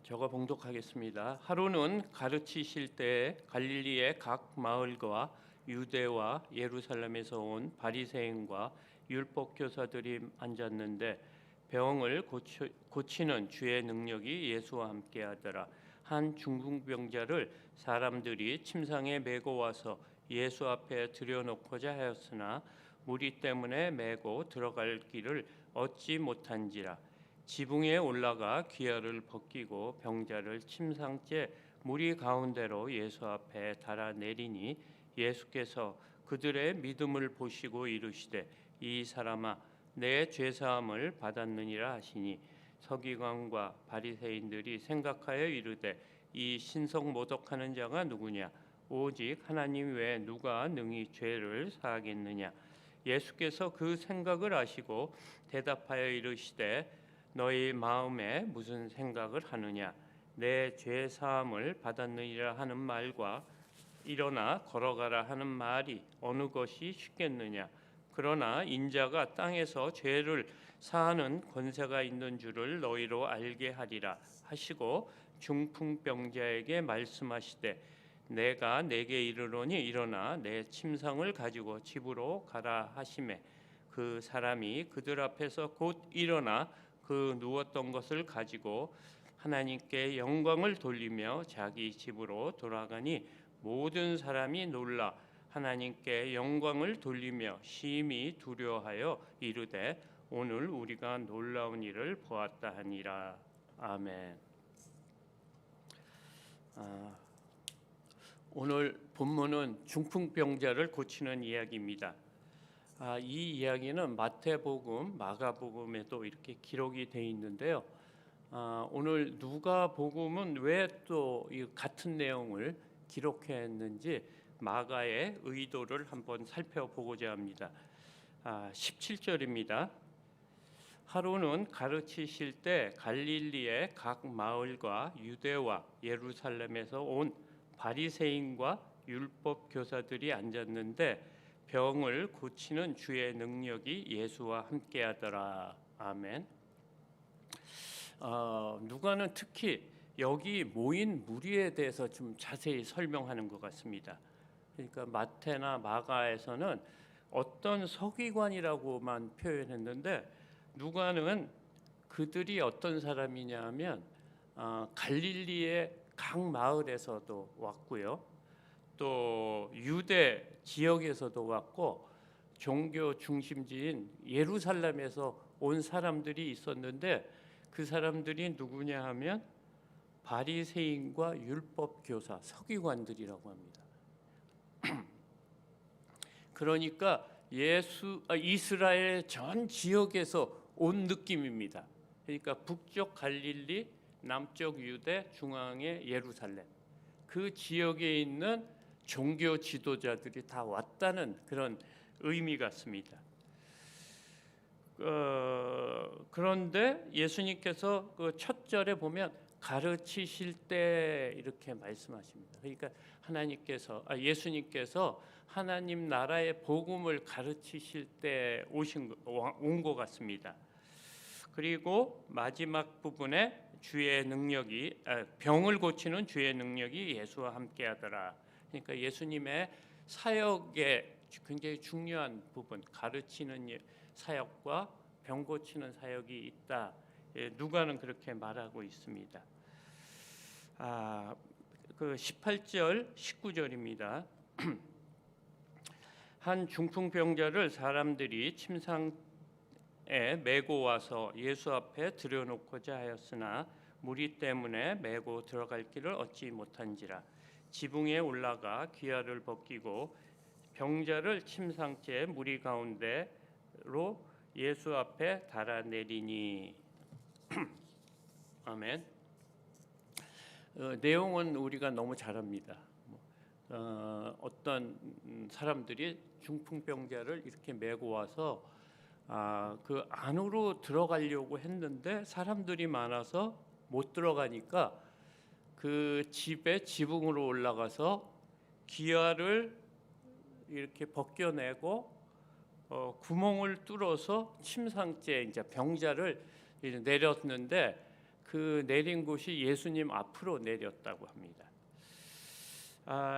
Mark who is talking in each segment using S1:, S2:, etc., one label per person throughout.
S1: 저가 봉독하겠습니다. 하루는 가르치실 때 갈릴리의 각 마을과 유대와 예루살렘에서 온 바리새인과 율법 교사들이 앉았는데 병을 고치는 주의 능력이 예수와 함께하더라. 한 중풍병자를 사람들이 침상에 메고 와서 예수 앞에 들여놓고자 하였으나 무리 때문에 메고 들어갈 길을 얻지 못한지라. 지붕에 올라가 귀화를 벗기고 병자를 침상째 무리 가운데로 예수 앞에 달아내리니 예수께서 그들의 믿음을 보시고 이르시되 이 사람아 내 죄사함을 받았느니라 하시니 서기관과 바리새인들이 생각하여 이르되 이 신성 모독하는 자가 누구냐 오직 하나님 외에 누가 능히 죄를 사하겠느냐. 예수께서 그 생각을 아시고 대답하여 이르시되 너희 마음에 무슨 생각을 하느냐. 내 죄 사함을 받았느니라 하는 말과 일어나 걸어가라 하는 말이 어느 것이 쉽겠느냐. 그러나 인자가 땅에서 죄를 사하는 권세가 있는 줄을 너희로 알게 하리라 하시고 중풍병자에게 말씀하시되 내가 내게 이르노니 일어나 내 침상을 가지고 집으로 가라 하시매 그 사람이 그들 앞에서 곧 일어나 그 누웠던 것을 가지고 하나님께 영광을 돌리며 자기 집으로 돌아가니 모든 사람이 놀라 하나님께 영광을 돌리며 심히 두려워하여 이르되 오늘 우리가 놀라운 일을 보았다 하니라. 아멘. 오늘 본문은 중풍병자를 고치는 이야기입니다. 이 이야기는 마태복음, 마가복음에도 이렇게 기록이 되어 있는데요. 오늘 누가복음은 왜 또 이 같은 내용을 기록했는지 마가의 의도를 한번 살펴보고자 합니다. 17절입니다. 하루는 가르치실 때 갈릴리의 각 마을과 유대와 예루살렘에서 온 바리새인과 율법 교사들이 앉았는데 병을 고치는 주의 능력이 예수와 함께하더라. 아멘. 누가는 특히 여기 모인 무리에 대해서 좀 자세히 설명하는 것 같습니다. 그러니까 마태나 마가에서는 어떤 서기관이라고만 표현했는데 누가는 그들이 어떤 사람이냐면 갈릴리의 각 마을에서도 왔고요. 또 유대 지역에서도 왔고 종교 중심지인 예루살렘에서 온 사람들이 있었는데 그 사람들이 누구냐 하면 바리새인과 율법 교사, 서기관들이라고 합니다. 그러니까 이스라엘 전 지역에서 온 느낌입니다. 그러니까 북쪽 갈릴리, 남쪽 유대, 중앙의 예루살렘 그 지역에 있는 종교 지도자들이 다 왔다는 그런 의미 같습니다. 그런데 예수님께서 그 첫 절에 보면 가르치실 때 이렇게 말씀하십니다. 그러니까 예수님께서 하나님 나라의 복음을 가르치실 때 온 것 같습니다. 그리고 마지막 부분에 병을 고치는 주의 능력이 예수와 함께하더라. 그러니까 예수님의 사역의 굉장히 중요한 부분, 가르치는 사역과 병 고치는 사역이 있다. 누가는 그렇게 말하고 있습니다. 그 18절, 19절입니다. 한 중풍병자를 사람들이 침상에 메고 와서 예수 앞에 들여놓고자 하였으나 무리 때문에 메고 들어갈 길을 얻지 못한지라. 지붕에 올라가 귀화를 벗기고 병자를 침상째 무리 가운데로 예수 앞에 달아내리니. 아멘. 내용은 우리가 너무 잘 압니다. 어떤 사람들이 중풍병자를 이렇게 메고 와서 그 안으로 들어가려고 했는데 사람들이 많아서 못 들어가니까 그 집의 지붕으로 올라가서 기와를 이렇게 벗겨내고 구멍을 뚫어서 침상째 이제 병자를 내렸는데 그 내린 곳이 예수님 앞으로 내렸다고 합니다.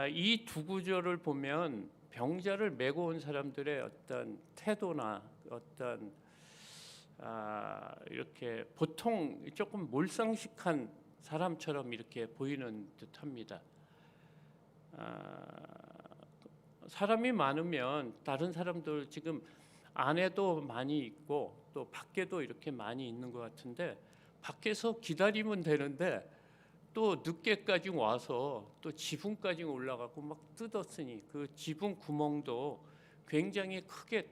S1: 이 두 구절을 보면 병자를 메고 온 사람들의 어떤 태도나 어떤 이렇게 보통 조금 몰상식한 사람처럼 이렇게 보이는 듯합니다. 사람이 많으면 다른 사람들 지금 안에도 많이 있고 또 밖에도 이렇게 많이 있는 것 같은데 밖에서 기다리면 되는데 또 늦게까지 와서 또 지붕까지 올라가고 막 뜯었으니 그 지붕 구멍도 굉장히 크게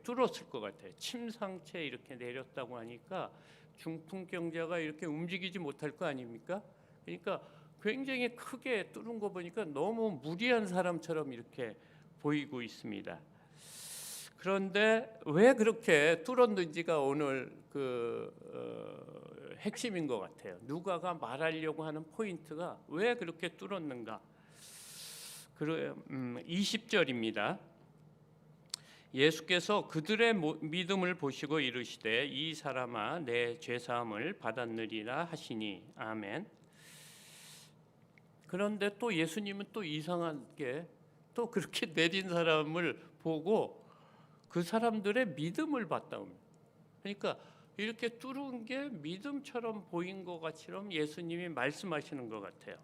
S1: 뚫었을 것 같아요. 침상채 이렇게 내렸다고 하니까 중풍병자가 이렇게 움직이지 못할 거 아닙니까? 그러니까 굉장히 크게 뚫은 거 보니까 너무 무리한 사람처럼 이렇게 보이고 있습니다. 그런데 왜 그렇게 뚫었는지가 오늘 핵심인 것 같아요. 누가가 말하려고 하는 포인트가 왜 그렇게 뚫었는가? 20절입니다. 예수께서 그들의 믿음을 보시고 이르시되 이 사람아 내 죄사함을 받았느리라 하시니 아멘. 그런데 또 예수님은 또 이상하게 또 그렇게 내린 사람을 보고 그 사람들의 믿음을 봤다 합니다. 그러니까 이렇게 뚫은 게 믿음처럼 보인 것 같처럼 예수님이 말씀하시는 것 같아요.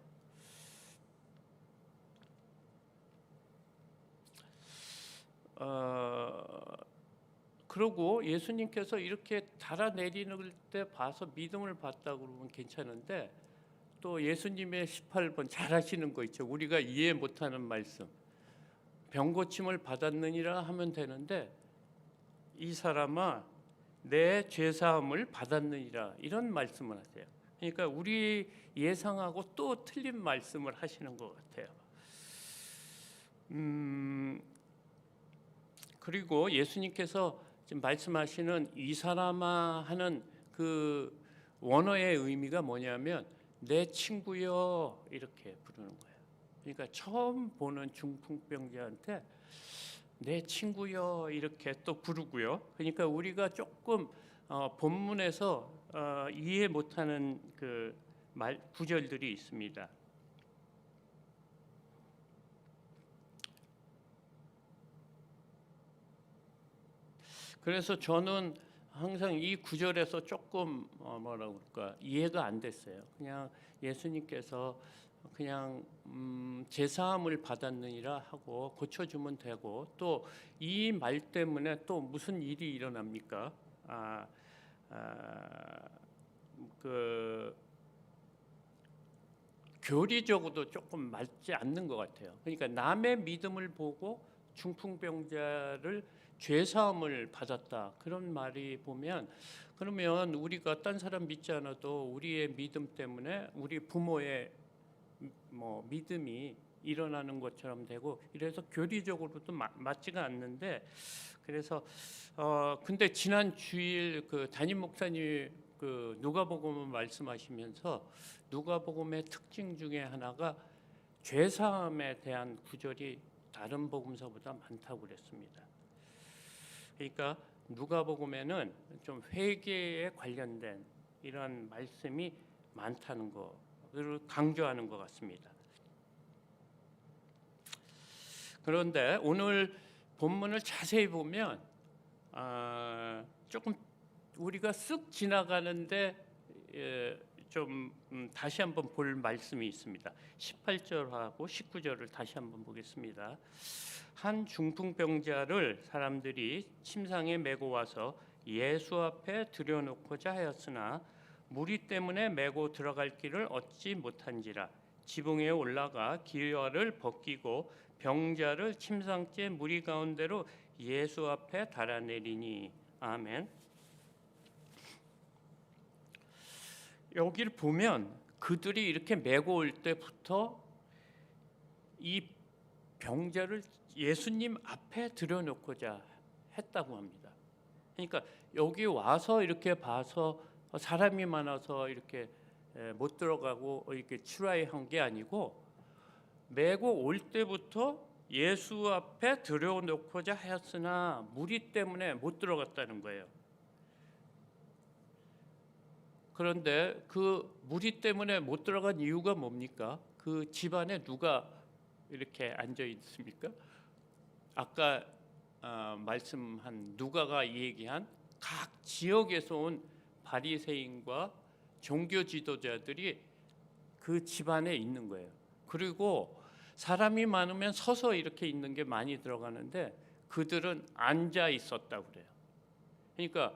S1: 그러고 예수님께서 이렇게 달아내리는 때 봐서 믿음을 봤다고 그러면 괜찮은데 또 예수님의 18번 잘 하시는 거 있죠. 우리가 이해 못하는 말씀. 병 고침을 받았느니라 하면 되는데 이 사람아 내 죄사함을 받았느니라 이런 말씀을 하세요. 그러니까 우리 예상하고 또 틀린 말씀을 하시는 것 같아요. 그리고 예수님께서 지금 말씀하시는 이 사람아 하는 그 원어의 의미가 뭐냐면 내 친구여 이렇게 부르는 거예요. 그러니까 처음 보는 중풍병자한테 내 친구여 이렇게 또 부르고요. 그러니까 우리가 조금 본문에서 이해 못하는 그 구절들이 있습니다. 그래서 저는 항상 이 구절에서 조금 뭐라고 그럴까 이해가 안 됐어요. 그냥 예수님께서 그냥 제사함을 받았느니라 하고 고쳐주면 되고 또 이 말 때문에 또 무슨 일이 일어납니까? 그 교리적으로도 조금 맞지 않는 것 같아요. 그러니까 남의 믿음을 보고 중풍병자를 죄사함을 받았다 그런 말이 보면 그러면 우리가 딴 사람 믿지 않아도 우리의 믿음 때문에 우리 부모의 믿음이 일어나는 것처럼 되고 이래서 교리적으로도 맞지가 않는데 그래서 근데 지난 주일 그 담임 목사님 그 누가복음을 말씀하시면서 누가복음의 특징 중에 하나가 죄사함에 대한 구절이 다른 복음서보다 많다고 그랬습니다. 그러니까 누가복음에는 좀 회개에 관련된 이런 말씀이 많다는 것을 강조하는 것 같습니다. 그런데 오늘 본문을 자세히 보면 조금 우리가 쓱 지나가는데 좀 다시 한번 볼 말씀이 있습니다. 18절하고 19절을 다시 한번 보겠습니다. 한 중풍병자를 사람들이 침상에 메고 와서 예수 앞에 들여놓고자 하였으나 무리 때문에 메고 들어갈 길을 얻지 못한지라 지붕에 올라가 기와를 벗기고 병자를 침상째 무리 가운데로 예수 앞에 달아내리니 아멘. 여기를 보면 그들이 이렇게 메고 올 때부터 이 병자를 예수님 앞에 들여놓고자 했다고 합니다. 그러니까 여기 와서 이렇게 봐서 사람이 많아서 이렇게 못 들어가고 이렇게 추라이한 게 아니고 메고 올 때부터 예수 앞에 들여놓고자 하였으나 무리 때문에 못 들어갔다는 거예요. 그런데 그 무리 때문에 못 들어간 이유가 뭡니까? 그 집안에 누가 이렇게 앉아 있습니까? 아까 말씀한 누가가 얘기한 각 지역에서 온 바리새인과 종교 지도자들이 그 집안에 있는 거예요. 그리고 사람이 많으면 서서 이렇게 있는 게 많이 들어가는데 그들은 앉아 있었다고 그래요. 그러니까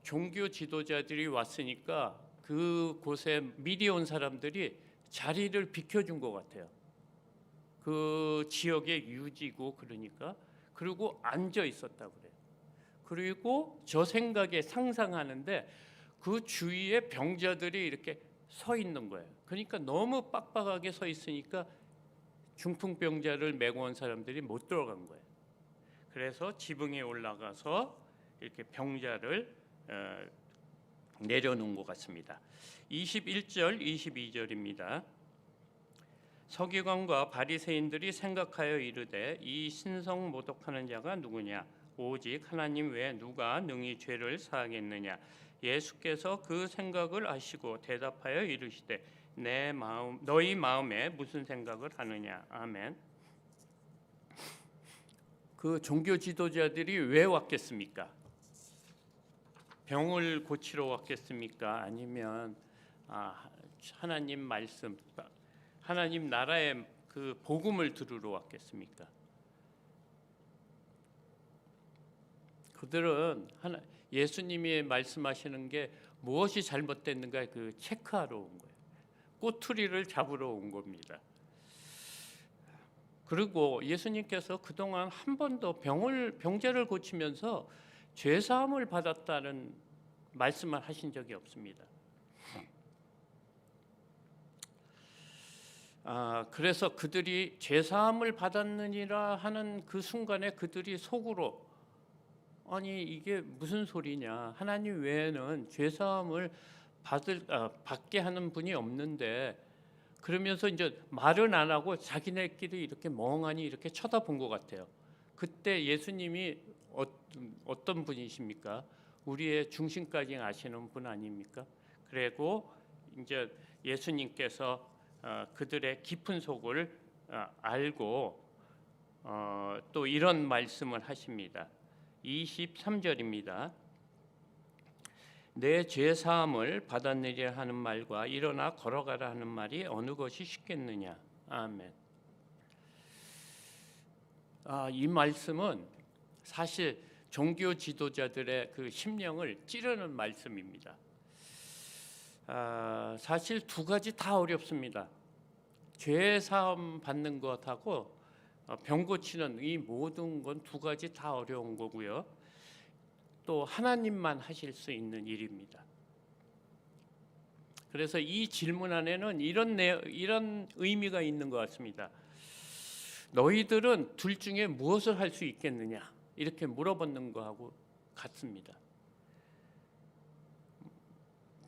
S1: 종교 지도자들이 왔으니까 그곳에 미리 온 사람들이 자리를 비켜준 것 같아요. 그 지역의 유지고 그러니까. 그리고 앉아 있었다고 그래요. 그리고 저 생각에 상상하는데 그 주위에 병자들이 이렇게 서 있는 거예요. 그러니까 너무 빡빡하게 서 있으니까 중풍병자를 메고 온 사람들이 못 들어간 거예요. 그래서 지붕에 올라가서 이렇게 병자를 내려놓은 것 같습니다. 21절, 22절입니다. 서기관과 바리새인들이 생각하여 이르되 이 신성 모독하는 자가 누구냐? 오직 하나님 외에 누가 능히 죄를 사하겠느냐? 예수께서 그 생각을 아시고 대답하여 이르시되 너희 마음에 무슨 생각을 하느냐? 아멘. 그 종교 지도자들이 왜 왔겠습니까? 병을 고치러 왔겠습니까? 아니면 하나님 말씀, 하나님 나라의 그 복음을 들으러 왔겠습니까? 그들은 예수님이 말씀하시는 게 무엇이 잘못됐는가 그 체크하러 온 거예요. 꼬투리를 잡으러 온 겁니다. 그리고 예수님께서 그동안 한 번도 병자를 고치면서 죄 사함을 받았다는 말씀을 하신 적이 없습니다. 그래서 그들이 죄 사함을 받았느니라 하는 그 순간에 그들이 속으로 아니 이게 무슨 소리냐? 하나님 외에는 죄 사함을 받게 하는 분이 없는데 그러면서 이제 말은 안 하고 자기네끼리 이렇게 멍하니 이렇게 쳐다본 것 같아요. 그때 예수님이 어떤 분이십니까? 우리의 중심까지 아시는 분 아닙니까? 그리고 이제 예수님께서 그들의 깊은 속을 알고 또 이런 말씀을 하십니다. 23절입니다. 내 죄 사함을 받았느니라 하는 말과 일어나 걸어가라 하는 말이 어느 것이 쉽겠느냐? 아멘. 이 말씀은 사실 종교 지도자들의 그 심령을 찌르는 말씀입니다. 사실 두 가지 다 어렵습니다. 죄 사함 받는 것하고 병 고치는 이 모든 건 두 가지 다 어려운 거고요. 또 하나님만 하실 수 있는 일입니다. 그래서 이 질문 안에는 이런 의미가 있는 것 같습니다. 너희들은 둘 중에 무엇을 할 수 있겠느냐? 이렇게 물어보는 거하고 같습니다.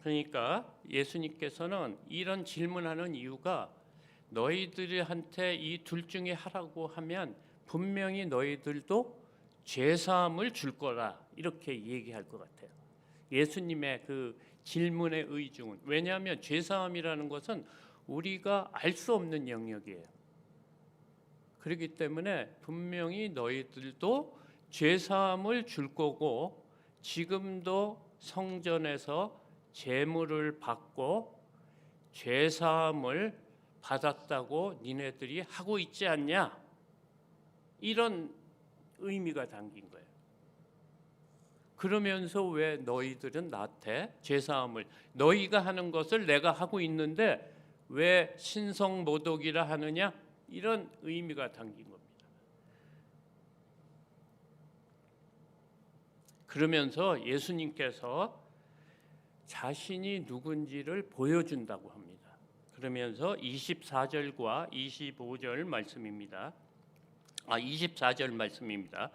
S1: 그러니까 예수님께서는 이런 질문하는 이유가 너희들한테 이 둘 중에 하라고 하면 분명히 너희들도 죄사함을 줄 거라 이렇게 얘기할 것 같아요. 예수님의 그 질문의 의중은 왜냐하면 죄사함이라는 것은 우리가 알 수 없는 영역이에요. 그렇기 때문에 분명히 너희들도 죄사함을 줄 거고 지금도 성전에서 제물을 받고 죄사함을 받았다고 니네들이 하고 있지 않냐? 이런 의미가 담긴 거예요. 그러면서 왜 너희들은 나한테 죄사함을 너희가 하는 것을 내가 하고 있는데 왜 신성모독이라 하느냐? 이런 의미가 담긴 겁니다. 그러면서 예수님께서 자신이 누군지를 보여준다고 합니다. 그러면서 24절과 25절 말씀입니다. 24절 말씀입니다.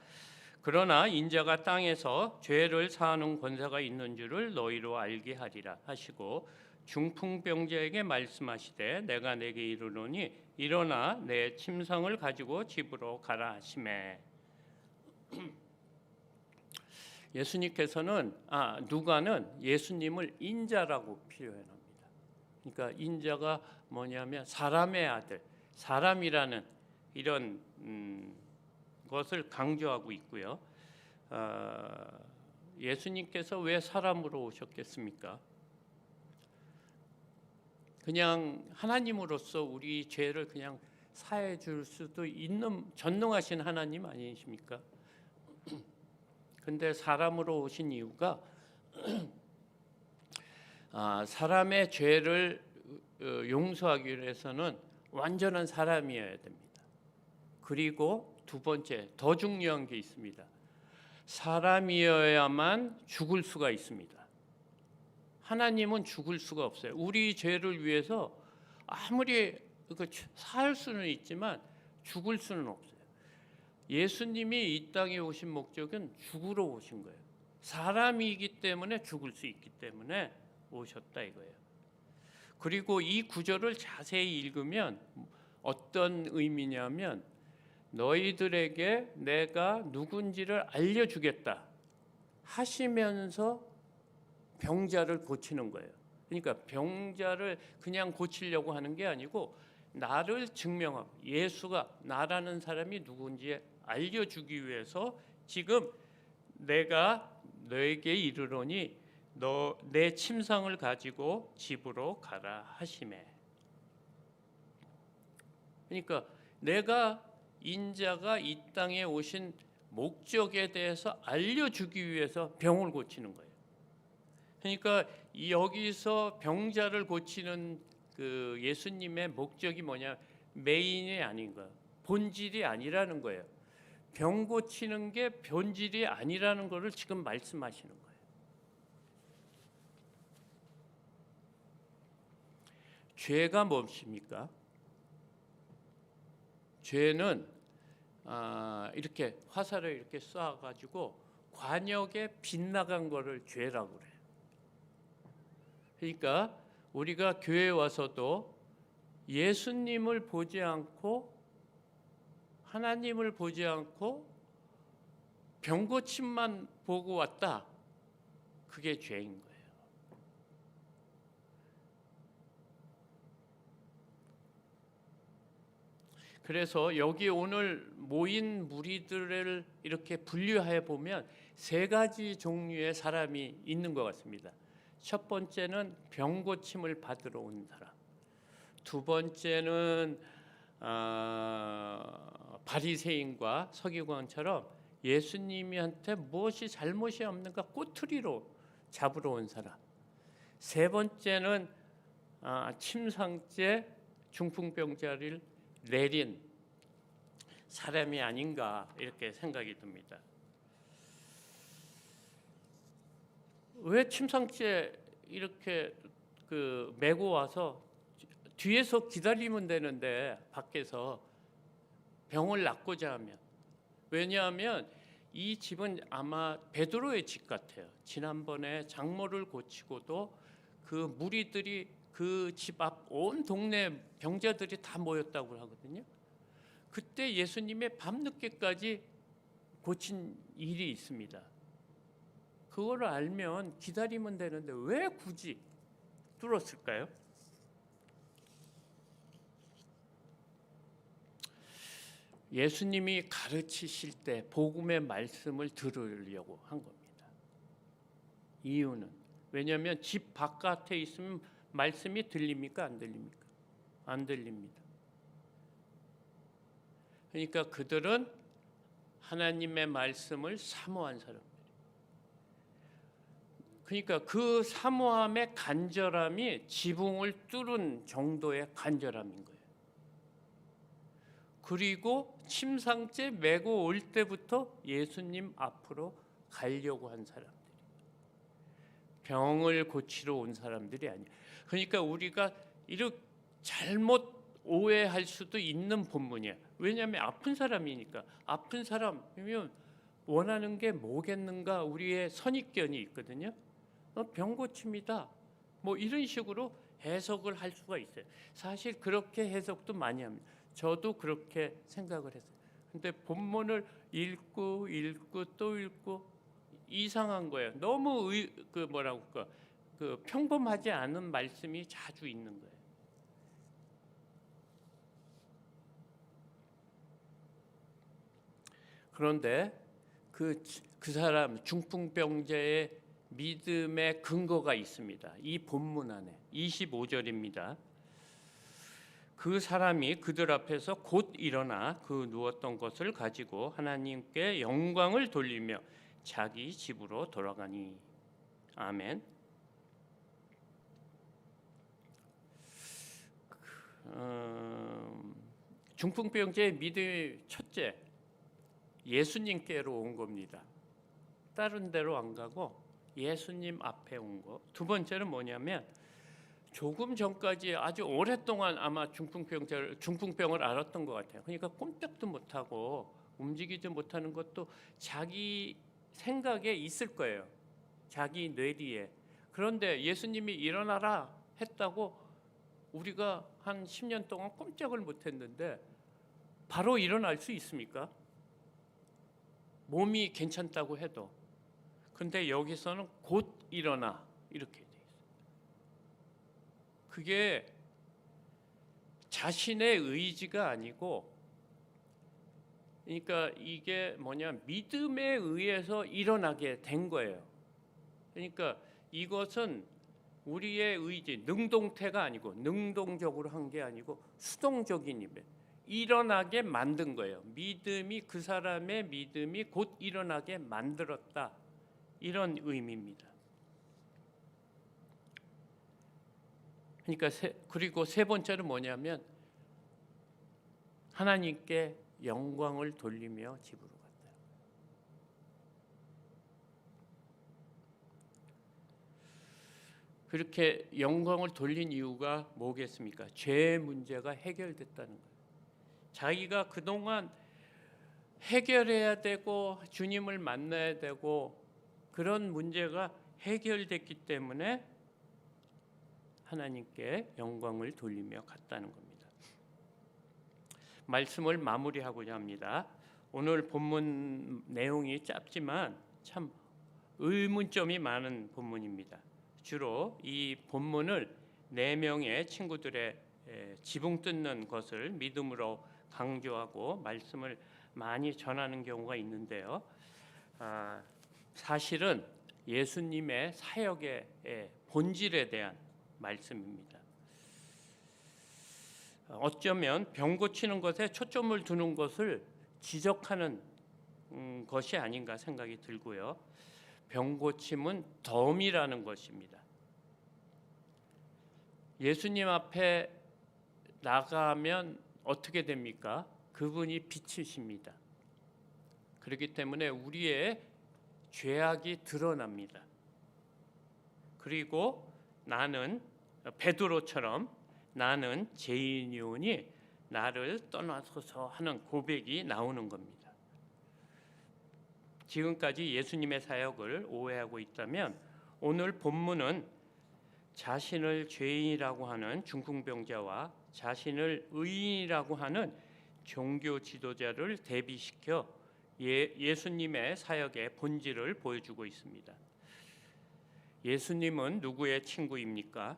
S1: 그러나 인자가 땅에서 죄를 사하는 권세가 있는 줄을 너희로 알게 하리라 하시고 중풍병자에게 말씀하시되 내가 내게 이르노니 일어나 내 침상을 가지고 집으로 가라 하시매. 예수님께서는 누가는 예수님을 인자라고 표현합니다. 그러니까 인자가 뭐냐면 사람의 아들, 사람이라는 이런 것을 강조하고 있고요. 예수님께서 왜 사람으로 오셨겠습니까? 그냥 하나님으로서 우리 죄를 그냥 사해 줄 수도 있는 전능하신 하나님 아니십니까? 근데 사람으로 오신 이유가 사람의 죄를 용서하기 위해서는 완전한 사람이어야 됩니다. 그리고 두 번째, 더 중요한 게 있습니다. 사람이어야만 죽을 수가 있습니다. 하나님은 죽을 수가 없어요. 우리 죄를 위해서 아무리 살 수는 있지만 죽을 수는 없어요. 예수님이 이 땅에 오신 목적은 죽으러 오신 거예요. 사람이기 때문에 죽을 수 있기 때문에 오셨다 이거예요. 그리고 이 구절을 자세히 읽으면 어떤 의미냐면 너희들에게 내가 누군지를 알려주겠다 하시면서 병자를 고치는 거예요. 그러니까 병자를 그냥 고치려고 하는 게 아니고 나를 증명하고 예수가 나라는 사람이 누군지 알려주기 위해서 지금 내가 너에게 이르노니 너 내 침상을 가지고 집으로 가라 하시매. 그러니까 내가 인자가 이 땅에 오신 목적에 대해서 알려주기 위해서 병을 고치는 거예요. 그러니까 여기서 병자를 고치는 그 예수님의 목적이 뭐냐, 메인이 아닌 거예요. 본질이 아니라는 거예요. 병 고치는 게 본질이 아니라는 것을 지금 말씀하시는 거예요. 죄가 무엇입니까? 죄는 이렇게 화살을 이렇게 쏴가지고 관역에 빗나간 거를 죄라고 그래요. 그러니까 우리가 교회에 와서도 예수님을 보지 않고 하나님을 보지 않고 병고침만 보고 왔다. 그게 죄인 거예요. 그래서 여기 오늘 모인 무리들을 이렇게 분류해 보면 세 가지 종류의 사람이 있는 것 같습니다. 첫 번째는 병 고침을 받으러 온 사람. 두 번째는 바리새인과 서기관처럼 예수님한테 무엇이 잘못이 없는가 꼬투리로 잡으러 온 사람. 세 번째는 침상째 중풍병자를 내린 사람이 아닌가 이렇게 생각이 듭니다. 왜 침상째 이렇게 메고 와서 뒤에서 기다리면 되는데 밖에서 병을 낫고자 하면, 왜냐하면 이 집은 아마 베드로의 집 같아요. 지난번에 장모를 고치고도 그 무리들이 그 집 앞 온 동네 병자들이 다 모였다고 하거든요. 그때 예수님의 밤늦게까지 고친 일이 있습니다. 그거를 알면 기다리면 되는데 왜 굳이 뚫었을까요? 예수님이 가르치실 때 복음의 말씀을 들으려고 한 겁니다. 이유는 왜냐하면 집 바깥에 있으면 말씀이 들립니까? 안 들립니까? 안 들립니다. 그러니까 그들은 하나님의 말씀을 사모한 사람들. 그러니까 그 사모함의 간절함이 지붕을 뚫은 정도의 간절함인 거예요. 그리고 침상째 메고 올 때부터 예수님 앞으로 가려고 한 사람들이, 병을 고치러 온 사람들이 아니에요. 그러니까 우리가 이렇게 잘못 오해할 수도 있는 본문이야. 왜냐하면 아픈 사람이니까. 아픈 사람이면 원하는 게 뭐겠는가, 우리의 선입견이 있거든요. 병 고침이다 뭐 이런 식으로 해석을 할 수가 있어요. 사실 그렇게 해석도 많이 합니다. 저도 그렇게 생각을 했어요. 근데 본문을 읽고 또 읽고 이상한 거예요. 너무 그 뭐라고 그 평범하지 않은 말씀이 자주 있는 거예요. 그런데 그 사람 중풍병자의 믿음의 근거가 있습니다. 이 본문 안에 25절입니다. 그 사람이 그들 앞에서 곧 일어나 그 누웠던 것을 가지고 하나님께 영광을 돌리며 자기 집으로 돌아가니. 아멘. 중풍병자의 믿음의 첫째, 예수님께로 온 겁니다. 다른 데로 안 가고 예수님 앞에 온 거. 두 번째는 뭐냐면 조금 전까지 아주 오랫동안 아마 중풍병을 앓았던 것 같아요. 그러니까 꼼짝도 못하고 움직이지 못하는 것도 자기 생각에 있을 거예요. 자기 뇌리에. 그런데 예수님이 일어나라 했다고 우리가 한 10년 동안 꼼짝을 못했는데 바로 일어날 수 있습니까? 몸이 괜찮다고 해도. 근데 여기서는 곧 일어나 이렇게 돼 있어요. 그게 자신의 의지가 아니고, 그러니까 이게 뭐냐, 믿음에 의해서 일어나게 된 거예요. 그러니까 이것은 우리의 의지, 능동태가 아니고, 능동적으로 한 게 아니고 수동적인 입에 일어나게 만든 거예요. 믿음이, 그 사람의 믿음이 곧 일어나게 만들었다, 이런 의미입니다. 그러니까 그리고 세 번째는 뭐냐면 하나님께 영광을 돌리며 집으로 갔다. 그렇게 영광을 돌린 이유가 뭐겠습니까? 죄의 문제가 해결됐다는 거예요. 자기가 그동안 해결해야 되고 주님을 만나야 되고 그런 문제가 해결됐기 때문에 하나님께 영광을 돌리며 갔다는 겁니다. 말씀을 마무리하고자 합니다. 오늘 본문 내용이 짧지만 참 의문점이 많은 본문입니다. 주로 이 본문을 4명의 친구들의 지붕 뜯는 것을 믿음으로 강조하고 말씀을 많이 전하는 경우가 있는데요. 사실은 예수님의 사역의 본질에 대한 말씀입니다. 어쩌면 병 고치는 것에 초점을 두는 것을 지적하는 것이 아닌가 생각이 들고요. 병 고침은 덤이라는 것입니다. 예수님 앞에 나가면 어떻게 됩니까? 그분이 빛이십니다. 그렇기 때문에 우리의 죄악이 드러납니다. 그리고 나는 베드로처럼 나는 죄인이오니 나를 떠나소서 하는 고백이 나오는 겁니다. 지금까지 예수님의 사역을 오해하고 있다면 오늘 본문은 자신을 죄인이라고 하는 중풍병자와 자신을 의인이라고 하는 종교 지도자를 대비시켜 예수님의 사역의 본질을 보여주고 있습니다. 예수님은 누구의 친구입니까?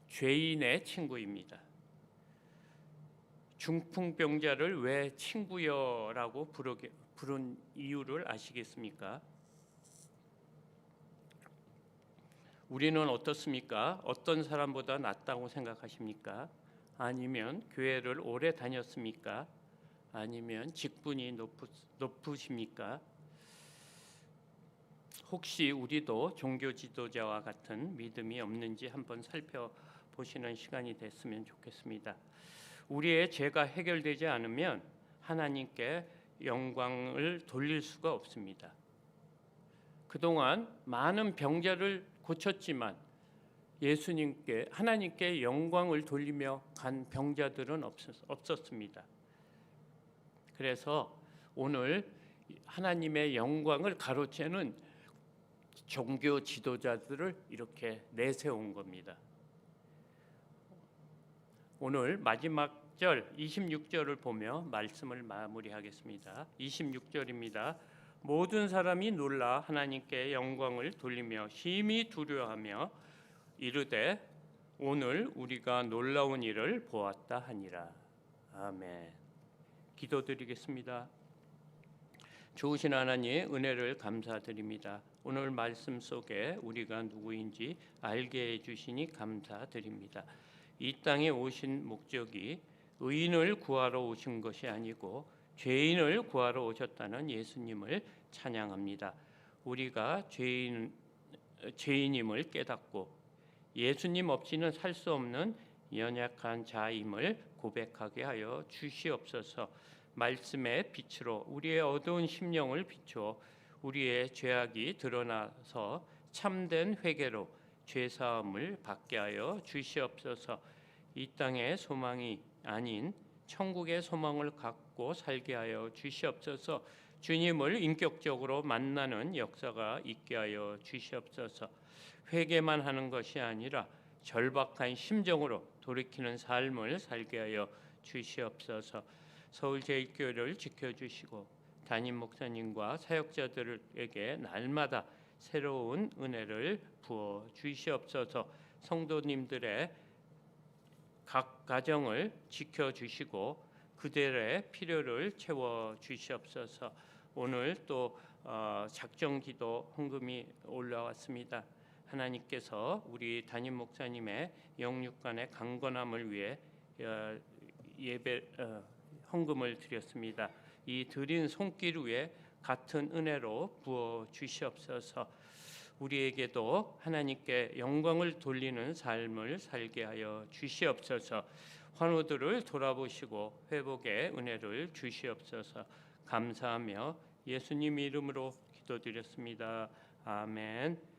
S1: 죄인의 친구입니다. 중풍병자를 왜 친구여라고 부른 이유를 아시겠습니까? 우리는 어떻습니까? 어떤 사람보다 낫다고 생각하십니까? 아니면 교회를 오래 다녔습니까? 아니면 직분이 높으십니까? 혹시 우리도 종교 지도자와 같은 믿음이 없는지 한번 살펴보시는 시간이 됐으면 좋겠습니다. 우리의 죄가 해결되지 않으면 하나님께 영광을 돌릴 수가 없습니다. 그동안 많은 병자를 고쳤지만 예수님께, 하나님께 영광을 돌리며 간 병자들은 없었습니다. 그래서 오늘 하나님의 영광을 가로채는 종교 지도자들을 이렇게 내세운 겁니다. 오늘 마지막 절 26절을 보며 말씀을 마무리하겠습니다. 26절입니다. 모든 사람이 놀라 하나님께 영광을 돌리며 심히 두려워하며 이르되 오늘 우리가 놀라운 일을 보았다 하니라. 아멘. 기도드리겠습니다. 좋으신 하나님, 은혜를 감사드립니다. 오늘 말씀 속에 우리가 누구인지 알게 해주시니 감사드립니다. 이 땅에 오신 목적이 의인을 구하러 오신 것이 아니고 죄인을 구하러 오셨다는 예수님을 찬양합니다. 우리가 죄인임을 깨닫고 예수님 없이는 살 수 없는 연약한 자임을 고백하게 하여 주시옵소서. 말씀의 빛으로 우리의 어두운 심령을 비추어 우리의 죄악이 드러나서 참된 회개로 죄사함을 받게 하여 주시옵소서. 이 땅의 소망이 아닌 천국의 소망을 갖고 살게 하여 주시옵소서. 주님을 인격적으로 만나는 역사가 있게 하여 주시옵소서. 회개만 하는 것이 아니라 절박한 심정으로 돌이키는 삶을 살게 하여 주시옵소서. 서울제일교회를 지켜주시고 담임 목사님과 사역자들에게 날마다 새로운 은혜를 부어 주시옵소서. 성도님들의 각 가정을 지켜주시고 그들의 필요를 채워 주시옵소서. 오늘 또 작정기도 헌금이 올라왔습니다. 하나님께서 우리 담임 목사님의 영육간의 강건함을 위해 헌금을 드렸습니다. 이 드린 손길 위에 같은 은혜로 부어 주시옵소서. 우리에게도 하나님께 영광을 돌리는 삶을 살게 하여 주시옵소서. 환우들을 돌아보시고 회복의 은혜를 주시옵소서. 감사하며 예수님 이름으로 기도드렸습니다. 아멘.